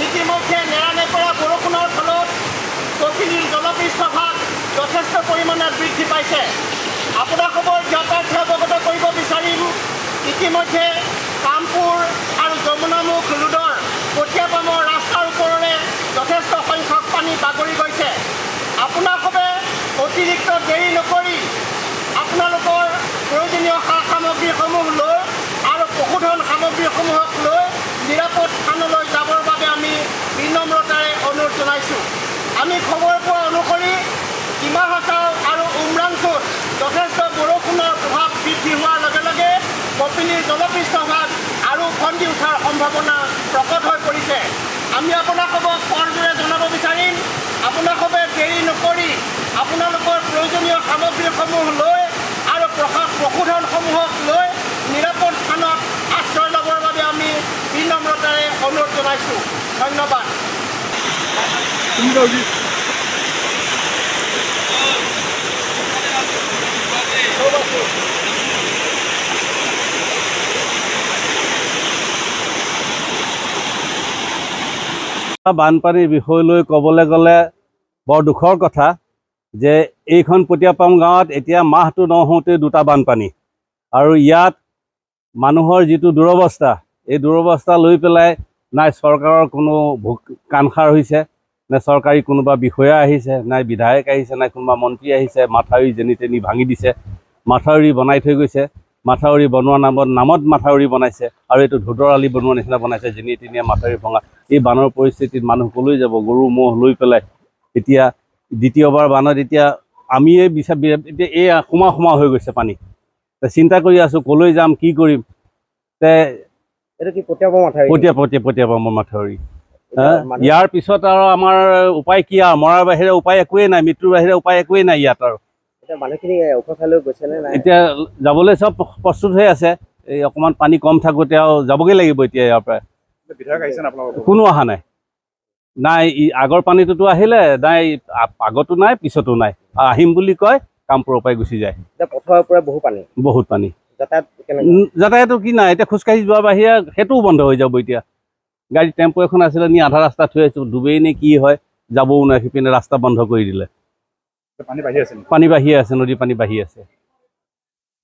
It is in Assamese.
ইতিমধ্যে নেৰানেপেৰা বৰষুণৰ ফলত কপিলীৰ জলপৃষ্ঠভাগ যথেষ্ট পৰিমাণে বৃদ্ধি পাইছে। আপোনালোকৰ যাতায়াত অৱগত কৰিব বিচাৰিম, ইতিমধ্যে কামপুৰ আৰু যমুনামুখ ৰোডৰ কঠীয়াপামৰ ৰাস্তাৰ ওপৰেৰে যথেষ্ট সংখ্যক পানী বাগৰি গৈছে। আপোনালোকে অতিৰিক্ত দেৰি নকৰি আপোনালোকৰ প্ৰয়োজনীয় সা সামগ্ৰীসমূহ লৈ আৰু পশুধন সামগ্ৰীসমূহক লৈ নিৰাপদ স্থানলৈ যাবৰ বাবে আমি বিনম্ৰতাৰে অনুৰোধ জনাইছোঁ। আমি খবৰ পোৱা অনুসৰি ডিমা হাছাও আৰু উমৰাংচুত যথেষ্ট বৰষুণৰ প্ৰভাৱ বৃদ্ধি হোৱাৰ লগে লগে কপিলীৰ জলপৃষ্ঠভাগ আৰু খন্দি উঠাৰ সম্ভাৱনা প্ৰকট হৈ পৰিছে। আমি আপোনালোকক পৰদৰে জনাব বিচাৰিম, আপোনালোকে দেৰি নকৰি আপোনালোকৰ প্ৰয়োজনীয় সামগ্ৰীসমূহ লৈ আৰু পশুধনসমূহক লৈ নিৰাপদ স্থানত আশ্ৰয় ল'বৰ বাবে আমি বিনম্ৰতাৰে অনুৰোধ জনাইছোঁ। ধন্যবাদ। বানপানীৰ বিষয়লৈ ক'বলৈ গ'লে বৰ দুখৰ কথা যে এইখন পটিয়াপাম গাঁৱত এতিয়া মাহটো নহওঁতে দুটা বানপানী, আৰু ইয়াত মানুহৰ যিটো দুৰৱস্থা, এই দুৰৱস্থা লৈ পেলাই নাই চৰকাৰৰ কোনো কাণসাৰ হৈছে, নে চৰকাৰী কোনোবা বিষয়া আহিছে, নাই বিধায়ক আহিছে, নাই কোনোবা মন্ত্ৰী আহিছে। মাথাউৰি যেনি তেনি ভাঙি দিছে, মাথাউৰি বনাই থৈ গৈছে, মাথাউৰি বনোৱা নামত মাথাউৰি বনাইছে, আৰু এইটো ধোদৰ আলি বনোৱা নিচিনা বনাইছে, যেনি তেনিয়ে মাথাউৰি ভঙা। এই বানৰ পৰিস্থিতিত মানুহ কলৈ যাব, গৰু ম'হ লৈ পেলাই। এতিয়া দ্বিতীয়বাৰ বানত এতিয়া আমিয়ে এতিয়া এই সোমা হৈ গৈছে পানী। চিন্তা কৰি আছোঁ কলৈ যাম, কি কৰিম। পটিয়াপামৰ মাথাউৰি ইয়াৰ পিছত আৰু আমাৰ উপায় কি আৰু, মৰাৰ বাহিৰে উপায় একোৱেই নাই, মৃত্যুৰ বাহিৰে উপায় একোৱেই নাই ইয়াত। আৰু এতিয়া যাবলৈ চব প্ৰস্তুত হৈ আছে। এই অকণমান পানী কম থাকোঁতে আৰু যাবগৈ লাগিব এতিয়া ইয়াৰ পৰা। কোনো অহা নাই, নাই আগৰ পানীটোতো আহিলে, নাই আগতো নাই পিছতো নাই। আহিম বুলি কয়, কামপুৰৰ পৰাই গুচি যায়। পথৰ পৰা বহুত পানী। যাতায়াতো কি নাই, এতিয়া খোজকাঢ়ি যোৱাৰ বাহিৰে সেইটোও বন্ধ হৈ যাব। এতিয়া গাড়ী টেম্পো এখন আছিলে, নি আধা ৰাস্তা থৈ আছোঁ, ডুবেই নে কি হয় যাবও নাই। সিপিনে ৰাস্তা বন্ধ কৰি দিলে। পানী বাঢ়ি আছে, নদীৰ পানী বাঢ়ি আছে।